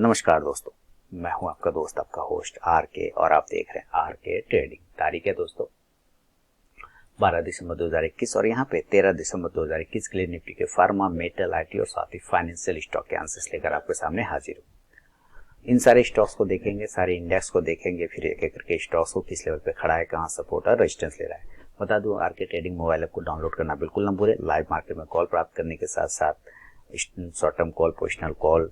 नमस्कार दोस्तों, मैं हूं आपका दोस्त, आपका होस्ट आर के, और आप देख रहे हैं आर के ट्रेडिंग। तारीख है दोस्तों 12 दिसंबर 2021 और यहाँ पे 13 दिसंबर 2021 के लिए निफ्टी के फार्मा, मेटल, आईटी और साथ ही फाइनेंशियल स्टॉक के आंसर्स लेकर आपके सामने हाजिर हूँ। इन सारे स्टॉक्स को देखेंगे, सारे इंडेक्स को देखेंगे, फिर एक एक करके स्टॉक्स को किस लेवल पे खड़ा है, कहाँ सपोर्ट और रेजिस्टेंस ले रहा है। बता दूं, आर के ट्रेडिंग मोबाइल ऐप को डाउनलोड करना बिल्कुल न भूलें। लाइव मार्केट में कॉल प्राप्त करने के साथ साथ short term call, positional call,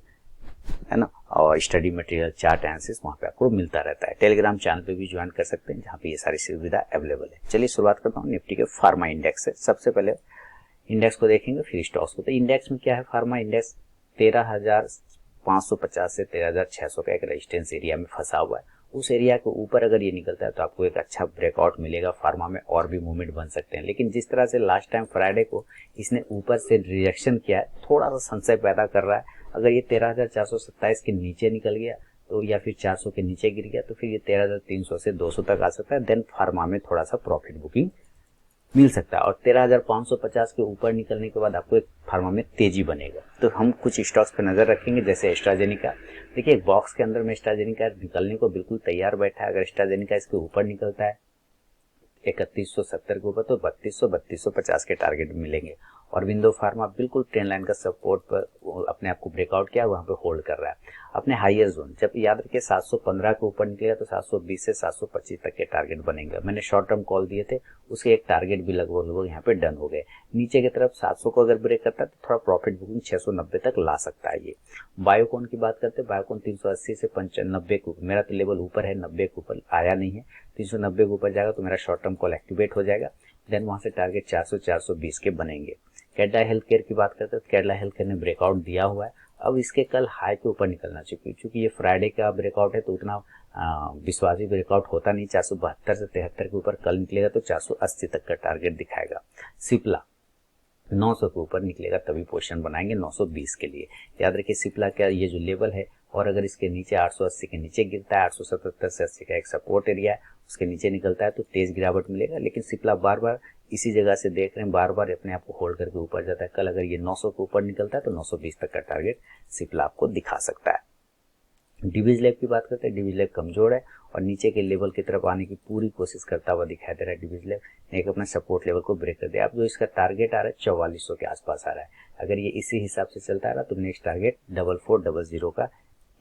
है ना, और स्टडी मटेरियल, चार्ट एनालिसिस वहाँ पे आपको मिलता रहता है। टेलीग्राम चैनल पे भी ज्वाइन कर सकते हैं, जहाँ पे ये सारी सुविधा अवेलेबल है। चलिए शुरुआत करता हूँ निफ्टी के फार्मा इंडेक्स से। सबसे पहले इंडेक्स को देखेंगे, फिर स्टॉक्स को। तो इंडेक्स में क्या है, फार्मा इंडेक्स 13,550 से 13,600 का एक रेजिस्टेंस एरिया में फंसा हुआ है। उस एरिया के ऊपर अगर ये निकलता है तो आपको एक अच्छा ब्रेकआउट मिलेगा। फार्मा में और भी मूवमेंट बन सकते हैं, लेकिन जिस तरह से लास्ट टाइम फ्राइडे को इसने ऊपर से रिजेक्शन किया है, थोड़ा सा संशय पैदा कर रहा है। अगर ये 13,427 के नीचे निकल गया तो, या फिर 400 के नीचे गिर गया तो फिर ये 13,300 से 200 तक आ सकता है। देन फार्मा में थोड़ा सा प्रॉफिट बुकिंग मिल सकता है, और 13,550 के ऊपर निकलने के बाद आपको एक फार्मा में तेजी बनेगा। तो हम कुछ स्टॉक्स पे नजर रखेंगे, जैसे एस्ट्राजेनिका। देखिए, एक बॉक्स के अंदर में एस्ट्राजेनिका निकलने को बिल्कुल तैयार बैठा है। अगर एस्ट्राजेनिका इसके ऊपर निकलता है 3170 के ऊपर तो 3250 के टारगेट मिलेंगे। और विंडो फार्मा बिल्कुल ट्रेंड लाइन का सपोर्ट पर अपने आप को ब्रेकआउट किया, वहां पे होल्ड कर रहा है अपने हाईयर जोन। जब याद रखिए 715 के ऊपर निकलेगा तो 720 से 725 तक के टारगेट बनेंगे। मैंने शॉर्ट टर्म कॉल दिए थे, उसके एक टारगेट भी लगभग यहाँ पे डन हो गए। नीचे की तरफ 700 को अगर ब्रेक करता है तो थोड़ा प्रॉफिट बुकिंग 690 तक ला सकता है। ये बायोकॉन की बात करते हैं, बायोकॉन 380 से 95 के ऊपर, मेरा तो लेवल ऊपर है, 90 के ऊपर आया नहीं है। 390 के ऊपर जाएगा तो मेरा शॉर्ट टर्म कॉल एक्टिवेट हो जाएगा। देन वहां से टारगेट 400 420 के बनेंगे। कैडला हेल्थ केयर की बात करते हैं, कैडला हेल्थ केयर ने ब्रेकआउट दिया हुआ है। अब इसके कल हाई के ऊपर निकलना चाहिए, क्योंकि ये फ्राइडे का ब्रेकआउट है तो उतना विश्वासी ब्रेकआउट होता नहीं। 472 से 73 के ऊपर कल निकलेगा तो 480 तक का टारगेट दिखाएगा। सिप्ला 900 के ऊपर निकलेगा तभी पोजीशन बनाएंगे 920 के लिए। याद रखिए सिप्ला का ये जो लेवल है, और अगर इसके नीचे 880 के नीचे गिरता है, 877 से 80 का एक सपोर्ट एरिया है, उसके नीचे निकलता है तो तेज गिरावट मिलेगा। लेकिन सिप्ला बार बार इसी जगह से देख रहे हैं, बार बार अपने आप को होल्ड करके ऊपर जाता है। कल अगर ये 900 के ऊपर निकलता है तो 920 तक का टारगेट सिप्ला आपको दिखा सकता है। डिवीज लैब की बात करते हैं, डिवीज लैब कमजोर है और नीचे के लेवल की तरफ आने की पूरी कोशिश करता हुआ दिखाई दे रहा है। डिवीज लैब एक अपना सपोर्ट लेवल को ब्रेक कर दिया। अब जो इसका टारगेट आ रहा है 4400 के आसपास आ रहा है। अगर ये इसी हिसाब से चलता रहा तो नेक्स्ट टारगेट 4400 का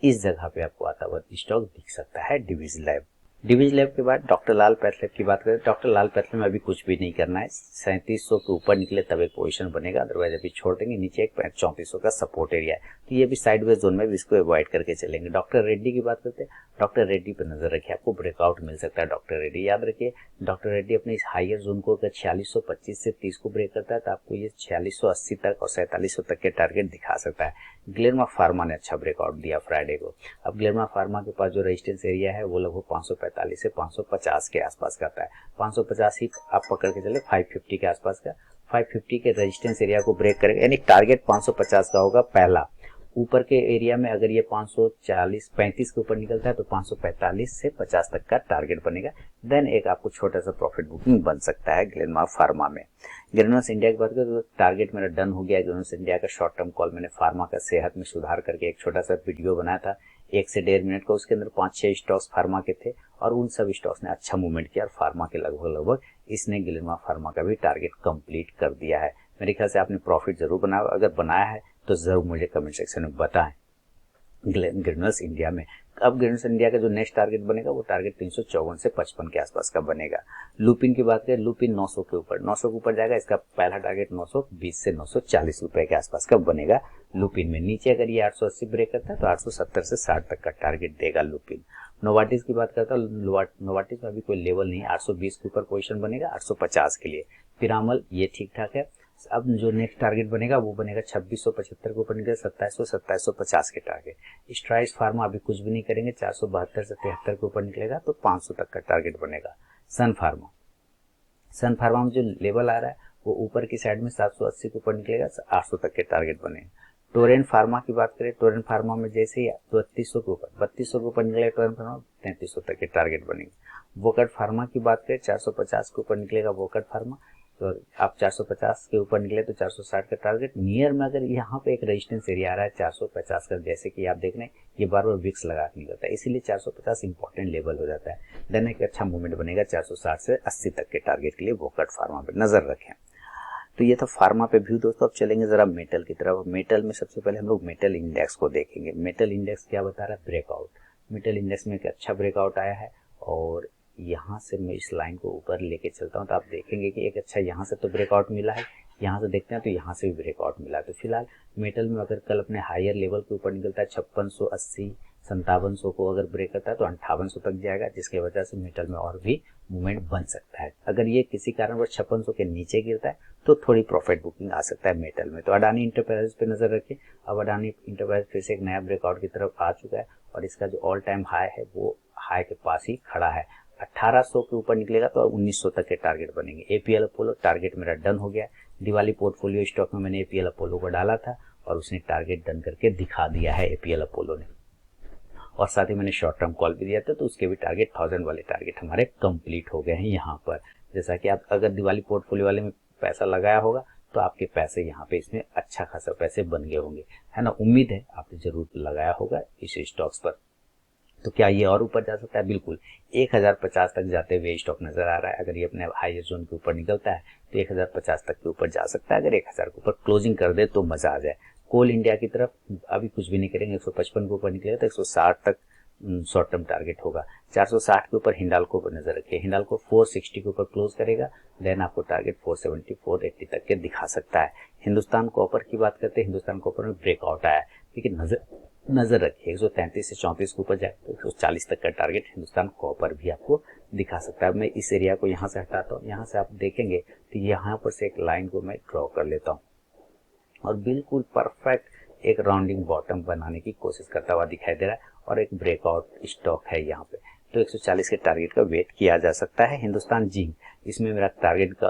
इस जगह पे आपको आता हुआ स्टॉक दिख सकता है डिवीज लैब। डिवीज लैब के बाद डॉक्टर लाल पैथलैब की बात करें, डॉक्टर लाल पैथलैब में अभी कुछ भी नहीं करना है। 3700 के ऊपर निकले तब एक पोजीशन बनेगा, अदरवाइज अभी छोड़ देंगे। नीचे एक 3400 का सपोर्ट एरिया है, तो ये भी साइडवेज जोन में भी इसको अवॉइड करके चलेंगे। डॉक्टर रेड्डी की बात करते हैं, डॉक्टर रेड्डी पर नजर रखिए, आपको ब्रेकआउट मिल सकता है। डॉक्टर रेड्डी याद रखिए, डॉक्टर रेड्डी अपने इस हाइयर जोन को अगर 4625 से 30 को ब्रेक करता है तो आपको ये 4680 तक और 4700 तक के टारगेट दिखा सकता है। ग्लेरमा फार्मा ने अच्छा ब्रेकआउट दिया फ्राइडे को। अब ग्लेरमा फार्मा के पास जो रेजिस्टेंस एरिया है वो लगभग 545 से 550 के आसपास का आता है। 550 ही आप पकड़ के चले 550 के आसपास का। 550 के रेजिस्टेंस एरिया को ब्रेक करेगा, यानी टारगेट 550 का होगा पहला। ऊपर के एरिया में अगर ये 540-35 के ऊपर निकलता है तो 545 से 50 तक का टारगेट बनेगा। देन एक आपको छोटा सा प्रॉफिट बुकिंग बन सकता है ग्लेनमा फार्मा में। ग्रेनुलस इंडिया की बात करें तो टारगेट मेरा डन हो गया। ग्रेनुलस इंडिया का शॉर्ट टर्म कॉल मैंने फार्मा का सेहत में सुधार करके एक छोटा सा वीडियो बनाया था 1 से 1.5 मिनट का। उसके अंदर 5-6 स्टॉक्स फार्मा के थे और उन सब स्टॉक्स ने अच्छा मूवमेंट किया और फार्मा के लगभग इसने ग्लेनमा फार्मा का भी टारगेट कंप्लीट कर दिया है। मेरे ख्याल से आपने प्रॉफिट जरूर बनाया, अगर बनाया है तो जरूर मुझे कमेंट सेक्शन में बताएं। ग्रेनुलस इंडिया में अब ग्रेनुलस इंडिया का जो नेक्स्ट टारगेट बनेगा वो टारगेट 354 से 55 के आसपास का बनेगा। लुपिन की बात करें, लुपिन 900 के ऊपर जाएगा। इसका पहला टारगेट 920 से 940 रुपए के आसपास का बनेगा लुपिन में। नीचे अगर ये 880 ब्रेक करता है तो 870 से 60 तक का टारगेट देगा लुपिन। नोवाटिस की बात करता है, नोवाटिस में अभी कोई लेवल नहीं है, 820 के ऊपर पोजीशन बनेगा 850 के लिए। पिरामल ये ठीक ठाक है। अब जो नेक्स्ट टारगेट बनेगा वो बनेगा 2675 के ऊपर निकले 2750 के टारगेट। स्ट्राइस फार्मा अभी कुछ भी नहीं करेंगे, 472 से 73 के ऊपर निकलेगा तो 500 तक का टारगेट बनेगा। सन फार्मा में जो लेवल आ रहा है वो ऊपर की साइड में 780 के ऊपर निकलेगा, 800 तक के टारगेट बनेगा। टोरेंट फार्मा की बात करें, टोरेंट फार्मा में जैसे ही 3200 के ऊपर निकलेगा टोरेंट फार्मा 3300 तक के टारगेट बनेगा। वोकट फार्मा की बात करें, 450 के ऊपर निकलेगा वोकट फार्मा, तो आप 450 के ऊपर निकले तो 460 का टारगेट नियर में, अगर यहाँ पे एक रेजिस्टेंस एरिया आ रहा है 450 का, जैसे कि आप देख रहे हैं ये बार बार विक्स लगा के निकलता है, इसीलिए 450 इंपॉर्टेंट लेवल हो जाता है। देन एक अच्छा मूवमेंट बनेगा 460 से 80 तक के टारगेट के लिए, वोकट फार्मा पे नजर रखें। तो ये था फार्मा पे व्यू दोस्तों। अब चलेंगे जरा मेटल की तरफ। मेटल में सबसे पहले हम लोग मेटल इंडेक्स को देखेंगे। मेटल इंडेक्स क्या बता रहा है? ब्रेकआउट। मेटल इंडेक्स में एक अच्छा ब्रेकआउट आया है और यहाँ से मैं इस लाइन को ऊपर लेके चलता हूँ तो आप देखेंगे कि एक अच्छा यहाँ से तो ब्रेकआउट मिला है, यहाँ से देखते हैं तो यहाँ से भी ब्रेकआउट मिला है। तो फिलहाल मेटल में अगर कल अपने हायर लेवल के ऊपर निकलता है 5680 5700 को अगर ब्रेक करता है तो 5800 तक जाएगा, जिसकी वजह से मेटल में और भी मूवमेंट बन सकता है। अगर ये किसी कारणवश 5600 के नीचे गिरता है तो थोड़ी प्रॉफिट बुकिंग आ सकता है मेटल में। तो अडानी इंटरप्राइजेज पे नजर रखिए। अब अडानी इंटरप्राइजेज फिर से एक नया ब्रेकआउट की तरफ आ चुका है और इसका जो ऑल टाइम हाई है वो हाई के पास ही खड़ा है। 1800 के ऊपर निकलेगा तो 1900 तक के टारगेट बनेंगे। एपीएल अपोलो टारगेट मेरा डन हो गया। दिवाली पोर्टफोलियो स्टॉक में मैंने एपीएल अपोलो को डाला था और उसने टारगेट डन करके दिखा दिया है एपीएल अपोलो ने, और साथ ही मैंने शॉर्ट टर्म कॉल भी दिया था तो उसके भी टारगेट 1000 वाले टारगेट हमारे कंप्लीट हो गए हैं यहाँ पर। जैसा कि आप अगर दिवाली पोर्टफोलियो वाले में पैसा लगाया होगा तो आपके पैसे यहाँ पे इसमें अच्छा खासा पैसे बन गए होंगे, है ना। उम्मीद है आपने जरूर लगाया होगा इस स्टॉक्स पर। तो क्या ये और ऊपर जा सकता है? बिल्कुल 1050 तक जाते हुए स्टॉक नजर आ रहा है। अगर ये अपने हाईएस्ट जोन के ऊपर निकलता है तो 1050 तक के ऊपर जा सकता है। अगर 1000 के ऊपर क्लोजिंग कर दे तो मजा आ जाए। कोल इंडिया की तरफ अभी कुछ भी नहीं करेंगे, 155 के ऊपर निकलेगा तो 160 तक शॉर्ट टर्म टारगेट होगा। 460 के ऊपर हिंडाल्को पर नजर रखिए। हिंडाल्को 460 के ऊपर क्लोज करेगा, देन आपको टारगेट 470 480 तक के दिखा सकता है। हिंदुस्तान कॉपर की बात करते हैं। हिंदुस्तान कॉपर में ब्रेकआउट आया है, लेकिन नजर रखिए 133 से 34 के ऊपर जाए तो 140 तक का टारगेट हिंदुस्तान कॉपर भी आपको दिखा सकता है। मैं इस एरिया को यहाँ से हटाता हूँ। यहाँ से आप देखेंगे तो यहाँ पर से एक लाइन को मैं ड्रॉ कर लेता हूँ और बिल्कुल परफेक्ट एक राउंडिंग बॉटम बनाने की कोशिश करता हुआ दिखाई दे रहा है और एक ब्रेकआउट स्टॉक है यहाँ पे। तो 140 के टारगेट का वेट किया जा सकता है। हिंदुस्तान जिंक, इसमें मेरा टारगेट का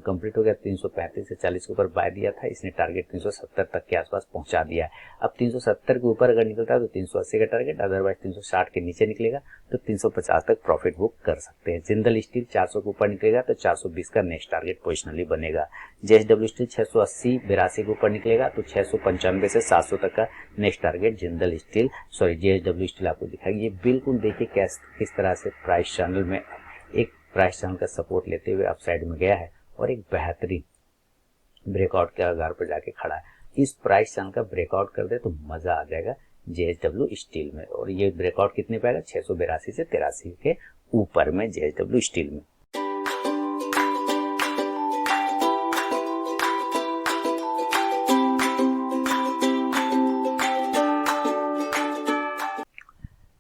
कंप्लीट हो गया। 335 से 40 के ऊपर बाय दिया था, इसने टारगेट 370 तक के आसपास पहुंचा दिया है। अब 370 के ऊपर अगर निकलता है तो 380 का टारगेट, अदरवाइज 360 के नीचे निकलेगा तो 350 तक प्रॉफिट बुक कर सकते हैं। जिंदल स्टील 400 के ऊपर निकलेगा तो 420 का नेक्स्ट टारगेट पोजिशनली बनेगा। जेएसडब्ल्यू स्टील 680 82 के ऊपर निकलेगा तो 695 से 700 तक का next target Jindal steel JSW steel आपको दिखाएगी। ये बिल्कुल देखिए किस तरह से प्राइस चैनल में एक प्राइस चैनल का सपोर्ट लेते हुए अपसाइड में गया है और एक बेहतरीन ब्रेकआउट के आधार पर जाके खड़ा है। इस प्राइस चैनल का ब्रेकआउट कर दे तो मजा आ जाएगा जेएसडब्ल्यू स्टील में। और ये ब्रेकआउट कितने पे आएगा? 682 से 83 के ऊपर में जेएसडब्ल्यू स्टील में।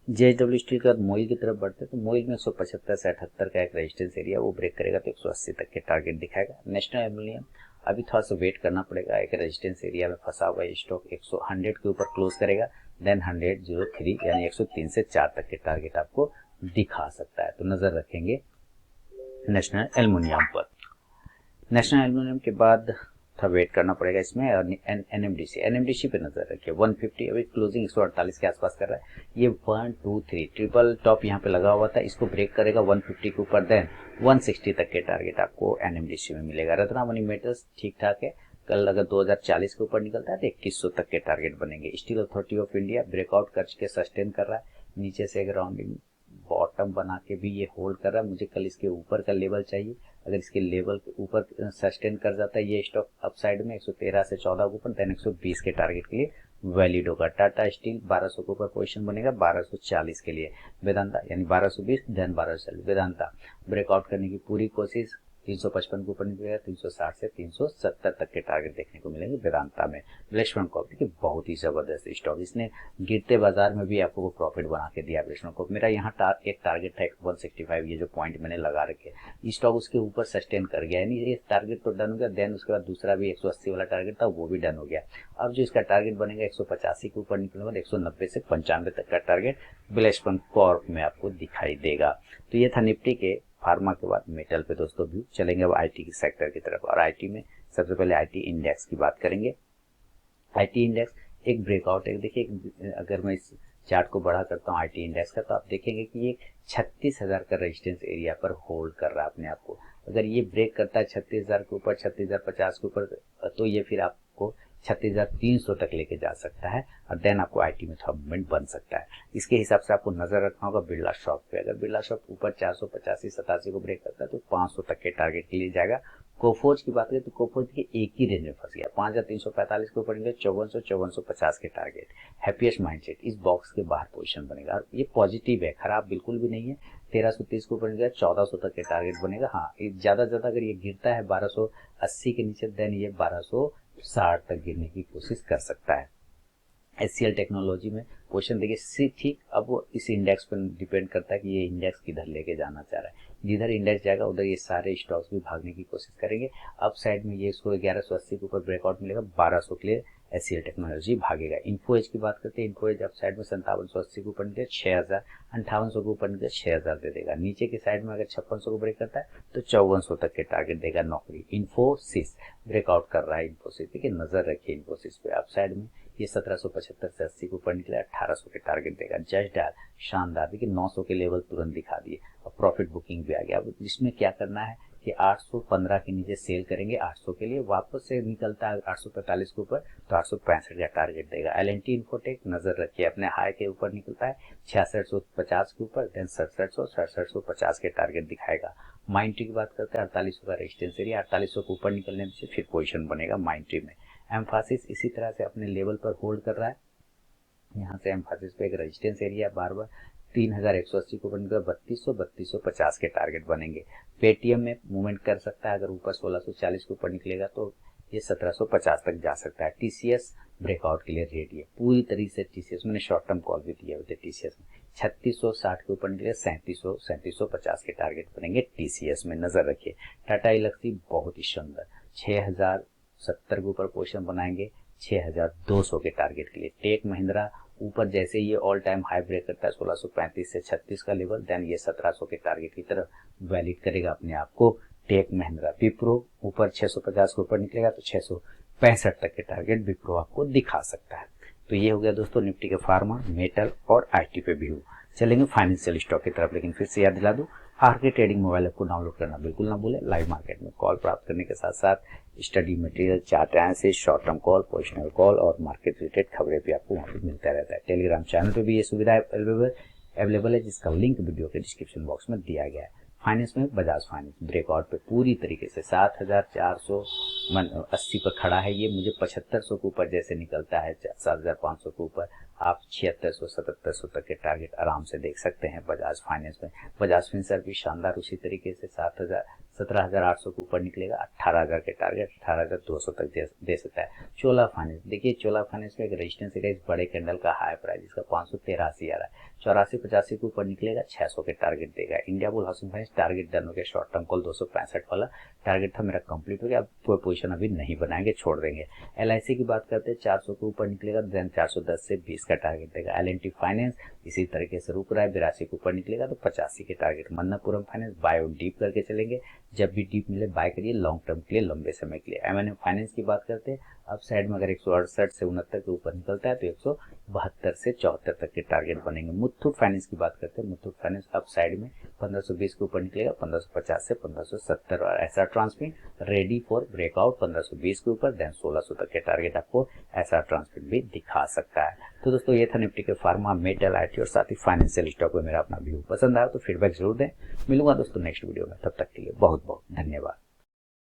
जेएसडब्ल्यू स्टील के बाद मोइल की तरफ बढ़ते हैं तो मोइल में 175 से 78 का एक रेजिस्टेंस एरिया वो ब्रेक करेगा तो 180 तक के टारगेट दिखाएगा। नेशनल एल्युमिनियम अभी थोड़ा सा वेट करना पड़ेगा, एक रेजिस्टेंस एरिया में फंसा हुआ स्टॉक 100 के ऊपर क्लोज करेगा, देन 100.03 यानी 103 से 4 तक के टारगेट आपको दिखा सकता है। तो नजर रखेंगे नेशनल एल्युमिनियम पर। नेशनल एल्युमिनियम के बाद थोड़ा वेट करना पड़ेगा इसमें। और एनएमडीसी पे नजर रखिए 150 अभी क्लोजिंग 148 के आसपास कर रहा है। ये 1 2 3 ट्रिपल टॉप यहाँ पे लगा हुआ था, इसको ब्रेक करेगा 150 के ऊपर, देन 160 तक के टारगेट आपको एनएमडीसी में मिलेगा। रत्नामणि मेटल्स ठीक ठाक है, कल अगर 2040 के ऊपर निकलता है तो 2100 तक के टारगेट बनेंगे। Steel authority of India breakout करके सस्टेन कर रहा है, नीचे से एक राउंडिंग बॉटम बना के भी ये होल्ड कर रहा है। मुझे कल इसके ऊपर का लेवल चाहिए, अगर इसके लेवल के ऊपर सस्टेन कर जाता है ये स्टॉक अपसाइड में 113 से 14 के ऊपर, देन 120 के टारगेट के लिए वैलिड होगा। टाटा स्टील 1200 के ऊपर पोजीशन बनेगा 1240 के लिए। वेदांता यानी 1220 देन 1240। वेदांता ब्रेकआउट करने की पूरी कोशिश, 355 के ऊपर निकलेगा, 360 से 370 तक के टारगेट देखने को मिलेंगे वेदांता में। ब्लेशमन कॉप देखिए बहुत ही जबरदस्त स्टॉक, इसने गिरते बाजार में भी आपको प्रॉफिट बना के दिया। ब्लेशमन कॉप मेरा यहाँ एक टारगेट था 165, ये जो पॉइंट मैंने लगा रखे स्टॉक उसके ऊपर सस्टेन कर गया, यानी ये टारगेट तो डन हो गया। देन उसके बाद दूसरा भी 180 वाला टारगेट था वो भी डन हो गया। अब जो इसका टारगेट बनेगा 185 के ऊपर निकलने बाद 190 से 95 तक का टारगेट ब्लेशमन कॉर्प में आपको दिखाई देगा। तो ये था निफ्टी के फार्मा के बाद मेटल पे दोस्तों व्यू। चलेंगे अब आईटी की सेक्टर की तरफ, और आईटी में सबसे पहले आईटी इंडेक्स की बात करेंगे। आईटी इंडेक्स एक ब्रेकआउट है। देखिए अगर मैं इस चार्ट को बड़ा करता हूँ आईटी इंडेक्स का तो आप देखेंगे कि ये 36,000 का रेजिस्टेंस एरिया पर होल्ड कर रहा है अपने आप को। अगर ये ब्रेक करता है 36,000 के ऊपर, 36,050 के ऊपर, तो ये फिर आपको 36,300 तक लेके जा सकता है और देन आपको आईटी में थोड़ा मूवमेंट बन सकता है। इसके हिसाब से आपको नजर रखना होगा बिरला शॉप पे। अगर बिरला शॉप ऊपर 485-87 को ब्रेक करता है तो 500 तक के टारगेट के लिए जाएगा। कोफोर्ज की बात करें तो कोफोर्ज के एक ही रेंज में फंस गया, 5,345 के ऊपर निकले 5450 के टारगेट। हैप्पीएस्ट माइंडसेट इस बॉक्स के बाहर पोजीशन बनेगा और ये पॉजिटिव है, खराब बिल्कुल भी नहीं है। 1330 के ऊपर निकला 1400 तक के टारगेट बनेगा। हाँ, ज्यादा अगर ये गिरता है 1280 के नीचे, देन ये 1260 तक गिरने की कोशिश कर सकता है। एचसीएल टेक्नोलॉजी में क्वेश्चन देखिए ठीक, अब वो इस इंडेक्स पर डिपेंड करता है कि ये इंडेक्स किधर लेके जाना चाह रहा है। जिधर इंडेक्स जाएगा उधर ये सारे स्टॉक्स भी भागने की कोशिश करेंगे। अप साइड में ये इसको 1180 के ऊपर ब्रेकआउट मिलेगा, 1200 के लिए एचसीएल टेक्नोलॉजी भागेगा। इन्फोएज की बात करते हैं, इन्फोएज अप साइड में 5780 के ऊपर निकले 6000, 5800 के ऊपर निकले 6000 दे देगा। नीचे की साइड में अगर 5600 को ब्रेक करता है तो 5400 तक के टारगेट देगा नौकरी। इन्फोसिस ब्रेकआउट कर रहा है, इन्फोसिस देखिए, नजर रखिए इन्फोसिस पे। अप साइड में ये 1775 से 80 के ऊपर निकला, 1800 के टारगेट देगा। जस्ट डायल शानदार, देखिए 900 के लेवल तुरंत दिखा दिए और प्रॉफिट बुकिंग भी आ गया। अब इसमें क्या करना है कि 815 के नीचे सेल करेंगे 800 के लिए, वापस से निकलता है 845 के ऊपर तो 865 का टारगेट देगा। एलएनटी इन्फोटेक नजर रखिए, अपने हाई के ऊपर निकलता है 6650 के ऊपर, देन 6750 के टारगेट दिखाएगा। माइंट्री की बात करते हैं, 4800 का रेजिस्टेंस एरिया, 4800 के ऊपर निकलने से फिर पोजिशन बनेगा माइंट्री में। एम्फासिस इसी तरह से अपने लेवल पर होल्ड कर रहा है। यहाँ से एम्फासिस पे एक रेजिस्टेंस एरिया बार बार 3180 को बनकर 3250 के टारगेट बनेंगे। पेटीएम में मूवमेंट कर सकता है, अगर ऊपर 1640 के ऊपर निकलेगा तो ये 1750 तक जा सकता है। टीसीएस ब्रेकआउट के लिए रेडी है पूरी तरीके से। टीसीएस मैंने शॉर्ट टर्म कॉल भी दिया हुए थे टीसीएस में, 3660 के ऊपर निकले 3750 के टारगेट बनेंगे टीसीएस में, नजर रखिए। टाटा एल्क्सी बहुत ही शानदार 6070 के ऊपर पोजीशन बनाएंगे 6200 के टारगेट के लिए। टेक महिंद्रा ऊपर जैसे ये ऑल टाइम हाई ब्रेक करता है 1635 से 36 का लेवल, देन ये 1700 के टारगेट की तरफ वैलिड करेगा अपने आप को टेक महिंद्रा। विप्रो ऊपर 650 के ऊपर निकलेगा तो 665 तक के टारगेट विप्रो आपको दिखा सकता है। तो ये हो गया दोस्तों निफ्टी के फार्मा, मेटल और आईटी पे व्यू। चलेंगे फाइनेंशियल स्टॉक की तरफ, लेकिन फिर से याद दिला दूं, आरके ट्रेडिंग मोबाइल ऐप को डाउनलोड करना बिल्कुल ना भूलें। लाइव मार्केट में कॉल प्राप्त करने के साथ साथ study material, chart analysis, short term call, positional call और मार्केट रिलेटेड खबरें भी आपको वहाँ पे मिलता रहता है। टेलीग्राम चैनल पे भी ये सुविधा अवेलेबल है, जिसका लिंक वीडियो के डिस्क्रिप्शन बॉक्स में दिया गया है। फाइनेंस में बजाज फाइनेंस ब्रेकआउट पे पूरी तरीके से 7480 पर खड़ा है। ये मुझे 7500 के ऊपर जैसे निकलता है 7500 के ऊपर, आप 7600-7700 तक के टारगेट आराम से देख सकते हैं बजाज फाइनेंस में। बजाज फिनसर्व भी शानदार उसी तरीके से 17,800 के ऊपर निकलेगा, 18,000 के टारगेट 18,200 तक दे सकता है। चोला फाइनेंस देखिए, चोला फाइनेंस में एक रेजिस्टेंस एरिया, इस बड़े कैंडल का हाई प्राइस इसका 583 आ रहा है, 8485 के ऊपर निकलेगा 600 के टारगेट देगा। India bull housing finance target done हो गया, शॉर्ट टर्म कॉल 265 वाला टारगेट था मेरा कंप्लीट हो गया, अब कोई पोजीशन अभी नहीं बनाएंगे, छोड़ देंगे। एलआईसी की बात करते हैं 400 के ऊपर निकलेगा, देन 410 से 20 का टारगेट देगा। एलएनटी फाइनेंस इसी तरीके से रुक रहा है, 82 के ऊपर निकलेगा तो 85 के टारगेट। मन्नापुरम फाइनेंस बाय और डीप करके चलेंगे, जब भी डीप मिले बाय करिए, लॉन्ग टर्म के लिए, लंबे समय के लिए। एमएनएम फाइनेंस की बात करते हैं, अब साइड में अगर 168 से 69 के ऊपर निकलता है तो 172 से 74 तक के टारगेट बनेंगे। मुथूट फाइनेंस की बात करते हैं, मुथूट फाइनेंस अब साइड में 1520 के ऊपर निकलेगा, 1550 से 1570 और SR transmit ready for breakout 1520 के ऊपर, देन 1600 तक के टारगेट आपको एसआर ट्रांसमिट भी दिखा सकता है। तो दोस्तों ये था निफ्टी के फार्मा, मेटल, आईटी और साथ ही फाइनेंशियल स्टॉक में मेरा अपना व्यू। पसंद आया तो फीडबैक जरूर दें। मिलूंगा दोस्तों नेक्स्ट वीडियो में, तब तक के लिए बहुत बहुत धन्यवाद।